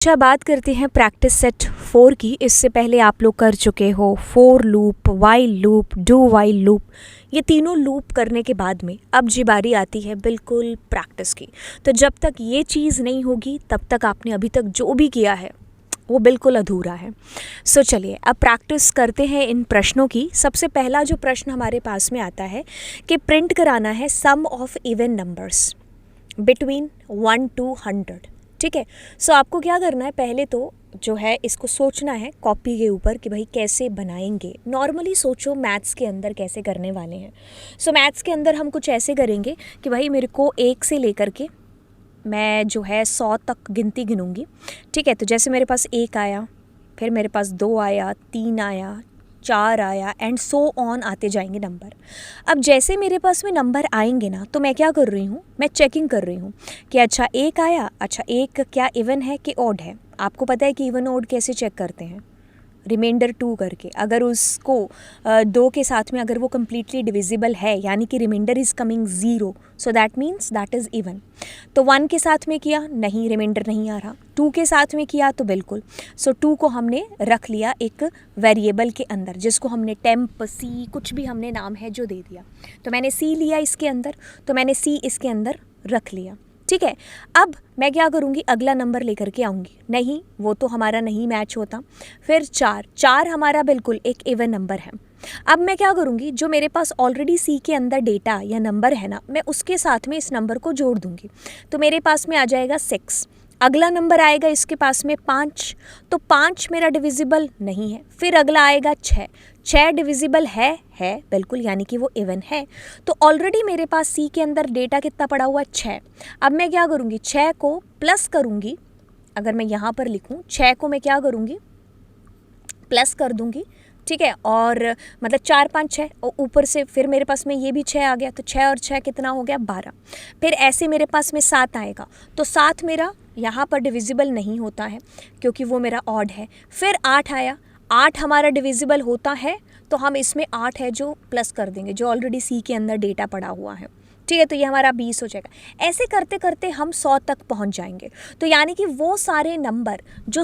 अच्छा, बात करते हैं प्रैक्टिस सेट 4 की। इससे पहले आप लोग कर चुके हो for loop, while loop, do while loop. ये तीनों लूप करने के बाद में अब जी बारी आती है बिल्कुल प्रैक्टिस की। तो जब तक ये चीज़ नहीं होगी तब तक आपने अभी तक जो भी किया है वो बिल्कुल अधूरा है। सो चलिए अब प्रैक्टिस करते हैं इन प्रश्नों की। सबसे पहला जो प्रश्न हमारे पास में आता है कि प्रिंट कराना है sum of even numbers between 1 to 100। ठीक है, सो आपको क्या करना है, पहले तो जो है इसको सोचना है कॉपी के ऊपर कि भाई कैसे बनाएंगे। नॉर्मली सोचो मैथ्स के अंदर कैसे करने वाले हैं। सो मैथ्स के अंदर हम कुछ ऐसे करेंगे कि भाई मेरे को 1 से लेकर के मैं जो है 100 तक गिनती गिनूंगी। ठीक है, तो जैसे मेरे पास 1 आया, फिर मेरे पास 2 आया, 3 आया, 4 आया एंड सो ऑन आते जाएंगे नंबर। अब जैसे मेरे पास में नंबर आएंगे ना, तो मैं क्या कर रही हूँ, मैं चेकिंग कर रही हूँ कि अच्छा 1 आया, अच्छा 1 क्या इवन है कि ऑड है। आपको पता है कि इवन ऑड कैसे चेक करते हैं, रिमाइंडर 2 करके। अगर उसको 2 के साथ में अगर वो कम्प्लीटली डिविजिबल है यानी कि remainder is coming 0, so that means that is even. तो 1 के साथ में किया, नहीं रिमाइंडर नहीं आ रहा। 2 के साथ में किया तो बिल्कुल। सो 2 को हमने रख लिया एक वेरिएबल के अंदर, जिसको हमने टेम्प सी कुछ भी हमने नाम है जो दे दिया। तो मैंने सी लिया इसके अंदर, तो मैंने सी इसके अंदर रख लिया। ठीक है, अब मैं क्या करूँगी, अगला नंबर लेकर के आऊँगी। नहीं, वो तो हमारा नहीं मैच होता। फिर 4 हमारा बिल्कुल एक इवन नंबर है। अब मैं क्या करूँगी, जो मेरे पास ऑलरेडी सी के अंदर डेटा या नंबर है ना, मैं उसके साथ में इस नंबर को जोड़ दूँगी। तो मेरे पास में आ जाएगा 6। अगला नंबर आएगा इसके पास में 5, तो 5 मेरा डिविजिबल नहीं है। फिर अगला आएगा 6 डिविजिबल है बिल्कुल, यानी कि वो इवन है। तो ऑलरेडी मेरे पास सी के अंदर डेटा कितना पड़ा हुआ है, 6। अब मैं क्या करूँगी, 6 को प्लस करूँगी। अगर मैं यहाँ पर लिखूँ 6 को मैं क्या करूँगी, प्लस कर दूँगी। ठीक है, और मतलब 4 5 6 और ऊपर से फिर मेरे पास में ये भी 6 आ गया, तो 6 और 6 कितना हो गया, 12। फिर ऐसे मेरे पास में 7 आएगा, तो 7 मेरा यहाँ पर डिविजिबल नहीं होता है क्योंकि वो मेरा ऑड है। फिर 8 आया, 8 हमारा डिविजिबल होता है, तो हम इसमें 8 है जो प्लस कर देंगे, जो ऑलरेडी सी के अंदर डेटा पड़ा हुआ है। ठीक है, तो ये हमारा 20 हो जाएगा। ऐसे करते करते हम 100 तक पहुंच जाएंगे। तो यानी कि वो सारे नंबर जो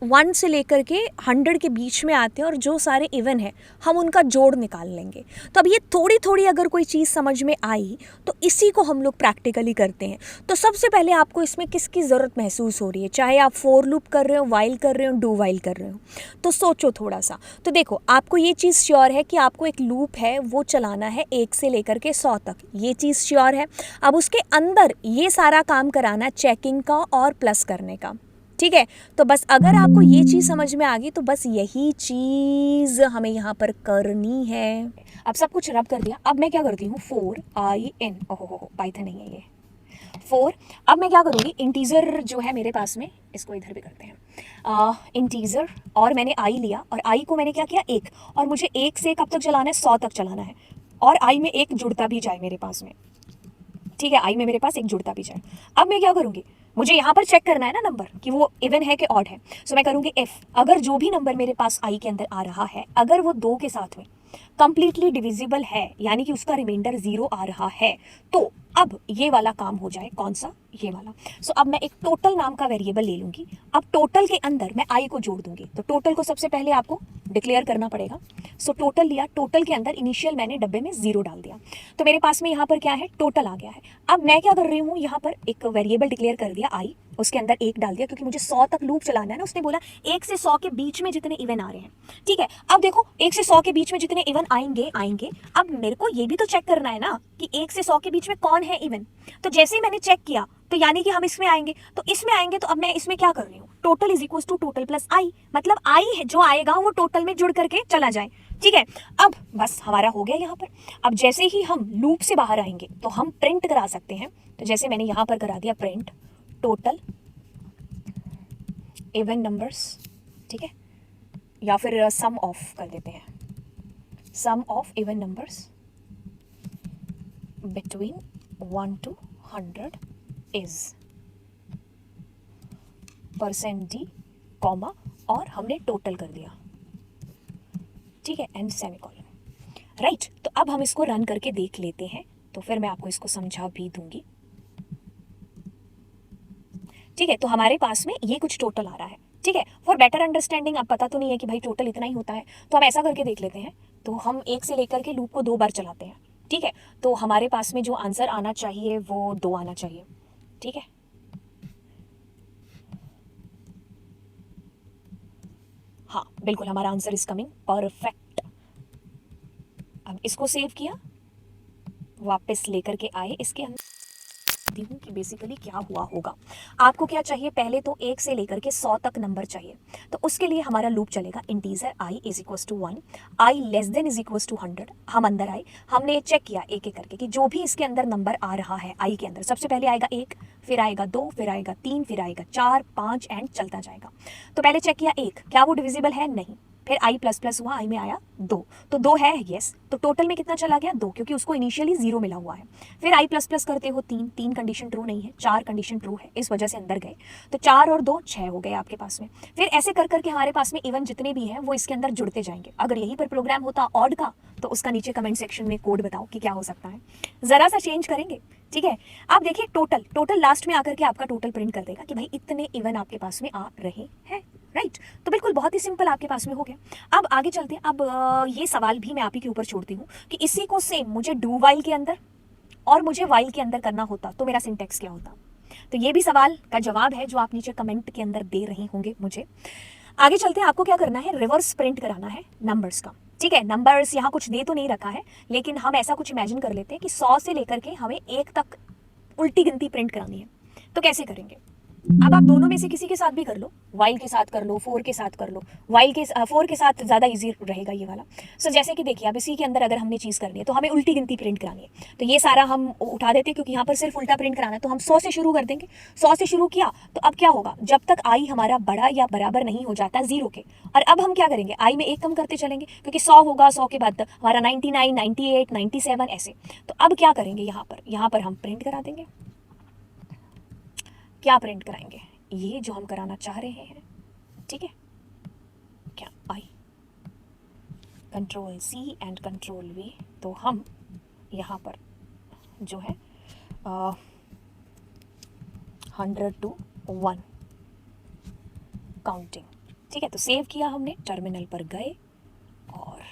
1 से लेकर के 100 के बीच में आते हैं और जो सारे इवन है, हम उनका जोड़ निकाल लेंगे। तो अब ये थोड़ी थोड़ी अगर कोई चीज़ समझ में आई तो इसी को हम लोग प्रैक्टिकली करते हैं। तो सबसे पहले आपको इसमें किसकी ज़रूरत महसूस हो रही है, चाहे आप फोर लूप कर रहे हो, वाइल कर रहे हो, डू वाइल कर रहे हो, तो सोचो थोड़ा सा। तो देखो, आपको ये चीज़ श्योर है कि आपको एक लूप है वो चलाना है 1 से लेकर के 100 तक, ये चीज़ श्योर है। अब उसके अंदर ये सारा काम कराना चेकिंग का और प्लस करने का। ठीक है, तो बस अगर आपको ये चीज़ समझ में आ गई तो बस यही चीज़ हमें यहाँ पर करनी है। अब सब कुछ रब कर दिया। अब मैं क्या करती हूँ, 4 IN, ओहो पाइथन नहीं है ये 4। अब मैं क्या करूँगी, इंटीजर जो है मेरे पास में, इसको इधर भी करते हैं, इंटीजर, और मैंने आई लिया और आई को मैंने क्या किया, 1, और मुझे 1 से कब तक चलाना है, 100 तक चलाना है, और आई में 1 जुड़ता भी जाए मेरे पास में। ठीक है, आई में मेरे पास 1 जुड़ता भी जाए। अब मैं क्या करूँगी, मुझे यहाँ पर चेक करना है ना नंबर कि वो इवन है कि ऑड है। सो मैं करूँगी इफ, अगर जो भी नंबर मेरे पास आई के अंदर आ रहा है, अगर वो 2 के साथ में कंप्लीटली डिविजिबल है यानी कि उसका रिमाइंडर 0 आ रहा है, तो अब ये वाला काम हो जाए, कौन सा, ये वाला। सो अब मैं एक टोटल नाम का वेरिएबल ले लूँगी। अब टोटल के अंदर मैं आई को जोड़ दूंगी। तो टोटल को सबसे पहले आपको डिक्लेयर करना पड़ेगा। सो टोटल लिया, टोटल के अंदर इनिशियल मैंने डब्बे में 0 डाल दिया, तो मेरे पास में यहाँ पर क्या है, टोटल आ गया है। अब मैं क्या कर रही हूँ, यहाँ पर एक वेरिएबल डिक्लेयर कर दिया आई, उसके अंदर 1 डाल दिया क्योंकि मुझे 100 तक लूप चलाना है ना। उसने बोला 1 से 100 के बीच में जितने इवन आ रहे हैं। ठीक है, अब देखो 1 से 100 के बीच में जितने इवन आएंगे, अब मेरे को ये भी तो चेक करना है ना कि 1 से 100 के बीच में कौन है इवन। तो जैसे ही मैंने चेक किया तो यानी कि हम इसमें आएंगे, तो इसमें आएंगे, तो अब मैं इसमें क्या कर रही हूँ, total is equal to total plus I, मतलब आई जो आएगा वो टोटल में जुड़ करके चला जाए। ठीक है, अब बस हमारा हो गया यहाँ पर। अब जैसे ही हम लूप से बाहर आएंगे तो हम प्रिंट करा सकते हैं। तो जैसे मैंने यहाँ पर करा दिया प्रिंट टोटल इवन नंबर्स, ठीक है, या फिर सम ऑफ कर देते हैं, sum of even numbers between 1 to 100 is %d, comma, और हमने टोटल कर दिया। ठीक है, एंड सेमीकोलन। राइट, तो अब हम इसको रन करके देख लेते हैं, तो फिर मैं आपको इसको समझा भी दूंगी। ठीक है, तो हमारे पास में ये कुछ टोटल आ रहा है। ठीक है, फॉर बेटर अंडरस्टैंडिंग, अब पता तो नहीं है कि भाई टोटल इतना ही होता है, तो हम ऐसा करके देख लेते हैं। तो हम 1 से लेकर के लूप को 2 बार चलाते हैं। ठीक है, तो हमारे पास में जो आंसर आना चाहिए वो 2 आना चाहिए। ठीक है, हाँ बिल्कुल, हमारा आंसर इज कमिंग परफेक्ट। अब इसको सेव किया, वापस लेकर के आए इसके अंदर हूँ कि बेसिकली क्या हुआ होगा। आपको क्या चाहिए, पहले तो 1 से लेकर के 100 तक नंबर चाहिए। तो उसके लिए हमारा लूप चलेगा integer i is equal to 1, I less than is equal to 100। हम अंदर आए, हमने चेक किया एक एक करके कि जो भी इसके अंदर नंबर आ रहा है i के अंदर, सबसे पहले आएगा 1, फिर आएगा 2, फिर आएगा 3, फिर आएगा 4, 5 एंड चलता जाएगा। तो पहले चेक किया 1, क्या वो डिविजिबल है, नहीं। फिर i प्लस प्लस हुआ, i में आया 2, तो 2 है, यस। तो टोटल में कितना चला गया, 2, क्योंकि उसको इनिशियली 0 मिला हुआ है। फिर i प्लस प्लस करते हो 3, 3 कंडीशन ट्रू नहीं है, 4 कंडीशन ट्रू है, इस वजह से अंदर गए। तो 4 और 2 6 हो गए आपके पास में। फिर ऐसे कर करके हमारे पास में इवन जितने भी हैं वो इसके अंदर जुड़ते जाएंगे। अगर यहीं पर प्रोग्राम होता ऑड का, तो उसका नीचे कमेंट सेक्शन में कोड बताओ कि क्या हो सकता है, ज़रा सा चेंज करेंगे। ठीक है, आप देखिए टोटल लास्ट में आकर के आपका टोटल प्रिंट कर देगा कि भाई इतने इवन आपके पास में आ रहे हैं। राइट, तो बिल्कुल बहुत ही सिंपल आपके पास में हो गया। अब आगे चलते हैं। अब ये सवाल भी मैं आप ही के ऊपर छोड़ती हूँ कि इसी को सेम मुझे डू वाइल के अंदर और मुझे वाइल के अंदर करना होता तो मेरा सिंटेक्स क्या होता। तो ये भी सवाल का जवाब है जो आप नीचे कमेंट के अंदर दे रहे होंगे मुझे। आगे चलते हैं, आपको क्या करना है, रिवर्स प्रिंट कराना है नंबर्स का। ठीक है, नंबर्स यहाँ कुछ दे तो नहीं रखा है, लेकिन हम ऐसा कुछ इमेजिन कर लेते हैं कि 100 से लेकर के हमें 1 तक उल्टी गिनती प्रिंट करानी है। तो कैसे करेंगे, अब आप दोनों में से किसी के साथ भी कर लो, वाइल के साथ कर लो, 4 के साथ कर लो। वाइल के 4 के साथ ज़्यादा इजी रहेगा ये वाला। सो जैसे कि देखिए, अब इसी के अंदर अगर हमने चीज़ करनी है तो हमें उल्टी गिनती प्रिंट करानी है। तो ये सारा हम उठा देते हैं क्योंकि यहाँ पर सिर्फ उल्टा प्रिंट कराना है। तो हम 100 से शुरू कर देंगे। 100 से शुरू किया तो अब क्या होगा, जब तक आई हमारा बड़ा या बराबर नहीं हो जाता 0 के। और अब हम क्या करेंगे, आई में 1 कम करते चलेंगे क्योंकि 100 होगा, 100 के बाद हमारा 99, 98, 97 ऐसे। तो अब क्या करेंगे, यहाँ पर हम प्रिंट करा देंगे। क्या प्रिंट कराएंगे, ये जो हम कराना चाह रहे हैं। ठीक है, क्या आई, control C and control V। तो हम यहाँ पर जो है 100 to 1 काउंटिंग। ठीक है, तो सेव किया हमने, टर्मिनल पर गए और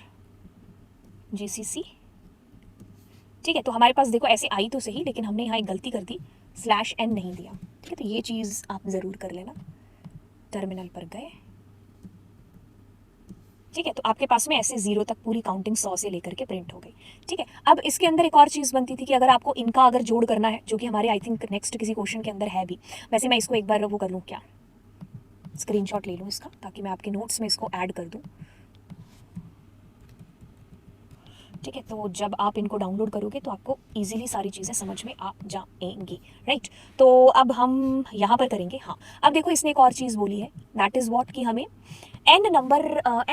GCC। ठीक है, तो हमारे पास देखो ऐसे आई तो सही, लेकिन हमने यहाँ एक गलती कर दी, /n नहीं दिया। ठीक है, तो ये चीज़ आप ज़रूर कर लेना। टर्मिनल पर गए। ठीक है, तो आपके पास में ऐसे 0 तक पूरी काउंटिंग 100 से लेकर के प्रिंट हो गई। ठीक है, अब इसके अंदर एक और चीज़ बनती थी कि अगर आपको इनका अगर जोड़ करना है, जो कि हमारे आई थिंक नेक्स्ट किसी क्वेश्चन के अंदर है भी। वैसे मैं इसको एक बार वो कर लूँ, क्या स्क्रीनशॉट ले लूँ इसका, ताकि मैं आपके नोट्स में इसको ऐड कर दूँ। ठीक है, तो जब आप इनको डाउनलोड करोगे तो आपको इजीली सारी चीज़ें समझ में आ जाएंगी। राइट, तो अब हम यहाँ पर करेंगे। हाँ, अब देखो इसने एक और चीज़ बोली है, दैट इज़ व्हाट, कि हमें n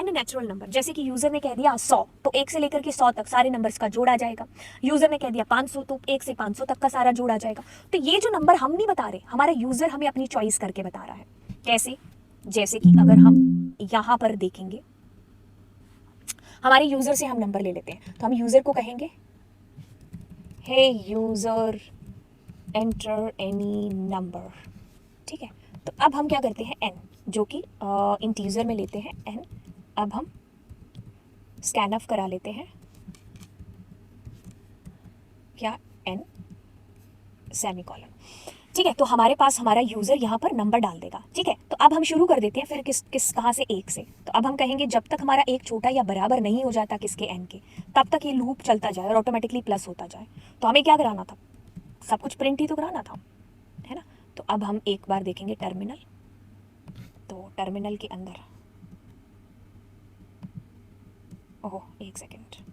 नेचुरल नंबर, जैसे कि यूज़र ने कह दिया 100, तो 1 से लेकर के 100 तक सारे नंबर्स का जोड़ आ जाएगा। यूज़र ने कह दिया 500, तो 1 से 500 तक का सारा जोड़ आ जाएगा। तो ये जो नंबर हम नहीं बता रहे, हमारा यूज़र हमें अपनी चॉइस करके बता रहा है। कैसे, जैसे कि अगर हम यहाँ पर देखेंगे, हमारे यूज़र से हम नंबर ले लेते हैं। तो हम यूज़र को कहेंगे, हे यूज़र एंटर एनी नंबर। ठीक है, तो अब हम क्या करते हैं, n, जो कि इंटीजर में लेते हैं n। अब हम स्कैन ऑफ करा लेते हैं, क्या, n सेमीकोलन। ठीक है, तो हमारे पास हमारा यूज़र यहाँ पर नंबर डाल देगा। ठीक है, तो अब हम शुरू कर देते हैं फिर कहाँ से, 1 से। तो अब हम कहेंगे जब तक हमारा 1 छोटा या बराबर नहीं हो जाता किसके, n के, तब तक ये लूप चलता जाए और ऑटोमेटिकली प्लस होता जाए। तो हमें क्या कराना था, सब कुछ प्रिंट ही तो कराना था, है ना। तो अब हम एक बार देखेंगे टर्मिनल। तो टर्मिनल के अंदर, ओह 1 सेकेंड,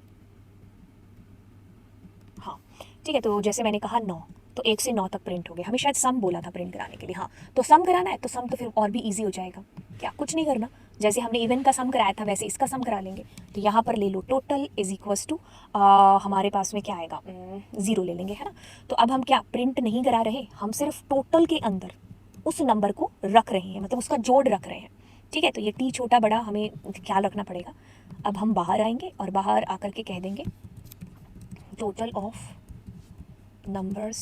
हाँ ठीक है, तो जैसे मैंने कहा 9, तो 1 से 9 तक प्रिंट हो गया। हमें शायद सम बोला था प्रिंट कराने के लिए। हाँ, तो सम कराना है तो सम तो फिर और भी इजी हो जाएगा। क्या, कुछ नहीं करना, जैसे हमने इवन का सम कराया था वैसे इसका सम करा लेंगे। तो यहाँ पर ले लो, टोटल इज इक्वल्स टू, हमारे पास में क्या आएगा, 0 ले लेंगे, है ना। तो अब हम क्या प्रिंट नहीं करा रहे, हम सिर्फ टोटल के अंदर उस नंबर को रख रहे हैं, मतलब उसका जोड़ रख रहे हैं। ठीक है, तो ये टी छोटा बड़ा हमें ख्याल रखना पड़ेगा। अब हम बाहर आएंगे और बाहर आकर के कह देंगे टोटल ऑफ नंबर्स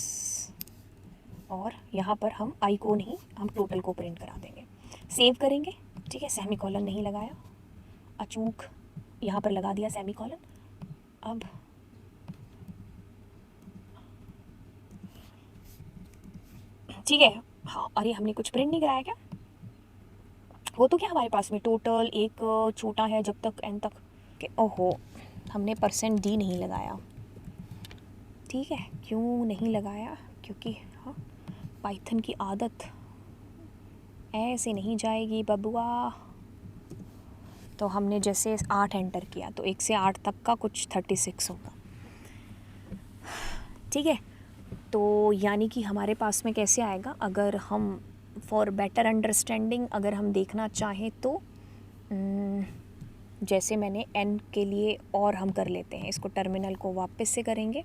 और यहाँ पर हम आई को नहीं, हम टोटल को प्रिंट करा देंगे। सेव करेंगे, ठीक है। सेमीकोलन नहीं लगाया, अचूक यहाँ पर लगा दिया सेमीकोलन। अब ठीक है, हाँ, अरे हमने कुछ प्रिंट नहीं कराया क्या? वो तो क्या हमारे पास में टोटल एक छोटा है जब तक एन तक के, ओहो हमने %d नहीं लगाया। ठीक है, क्यों नहीं लगाया? क्योंकि हाँ, पाइथन की आदत ऐसे नहीं जाएगी बबुआ। तो हमने जैसे 8 एंटर किया तो 1 से 8 तक का कुछ 36 होगा। ठीक है, तो यानी कि हमारे पास में कैसे आएगा, अगर हम फॉर बेटर अंडरस्टैंडिंग अगर हम देखना चाहें तो जैसे मैंने n के लिए और हम कर लेते हैं, इसको टर्मिनल को वापस से करेंगे।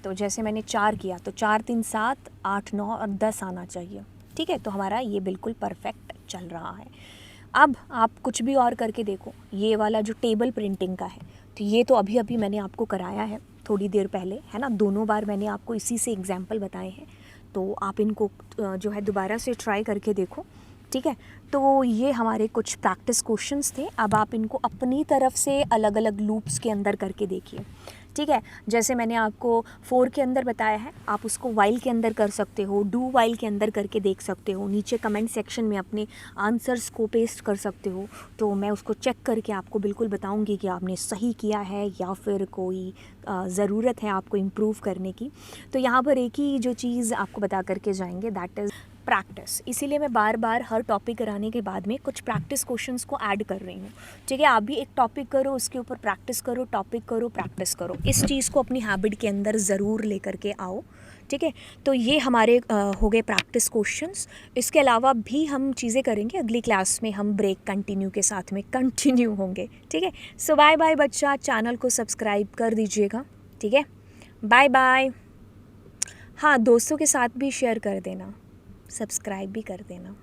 तो जैसे मैंने 4 किया तो 4 3 7 8 9 और 10 आना चाहिए। ठीक है, तो हमारा ये बिल्कुल परफेक्ट चल रहा है। अब आप कुछ भी और करके देखो, ये वाला जो टेबल प्रिंटिंग का है, तो ये तो अभी अभी मैंने आपको कराया है थोड़ी देर पहले, है ना। दोनों बार मैंने आपको इसी से एग्जाम्पल बताए हैं, तो आप इनको जो है दोबारा से ट्राई करके देखो। ठीक है, तो ये हमारे कुछ प्रैक्टिस क्वेश्चंस थे। अब आप इनको अपनी तरफ से अलग अलग लूप्स के अंदर करके देखिए। ठीक है, जैसे मैंने आपको 4 के अंदर बताया है, आप उसको वाइल के अंदर कर सकते हो, डू वाइल के अंदर करके देख सकते हो। नीचे कमेंट सेक्शन में अपने आंसर्स को पेस्ट कर सकते हो, तो मैं उसको चेक करके आपको बिल्कुल बताऊंगी कि आपने सही किया है या फिर कोई ज़रूरत है आपको इम्प्रूव करने की। तो यहाँ पर एक ही जो चीज़ आपको बता करके जाएंगे, दैट इज़ प्रैक्टिस। इसीलिए मैं बार बार हर टॉपिक कराने के बाद में कुछ प्रैक्टिस क्वेश्चंस को ऐड कर रही हूँ। ठीक है, आप भी एक टॉपिक करो, उसके ऊपर प्रैक्टिस करो, टॉपिक करो, प्रैक्टिस करो। इस चीज़ को अपनी हैबिट के अंदर ज़रूर लेकर के आओ। ठीक है, तो ये हमारे हो गए प्रैक्टिस क्वेश्चंस। इसके अलावा भी हम चीज़ें करेंगे अगली क्लास में, हम ब्रेक कंटिन्यू के साथ में कंटिन्यू होंगे। ठीक है, सो बाय बाय बच्चा, चैनल को सब्सक्राइब कर दीजिएगा। ठीक है, बाय बाय। हाँ, दोस्तों के साथ भी शेयर कर देना, सब्सक्राइब भी कर देना।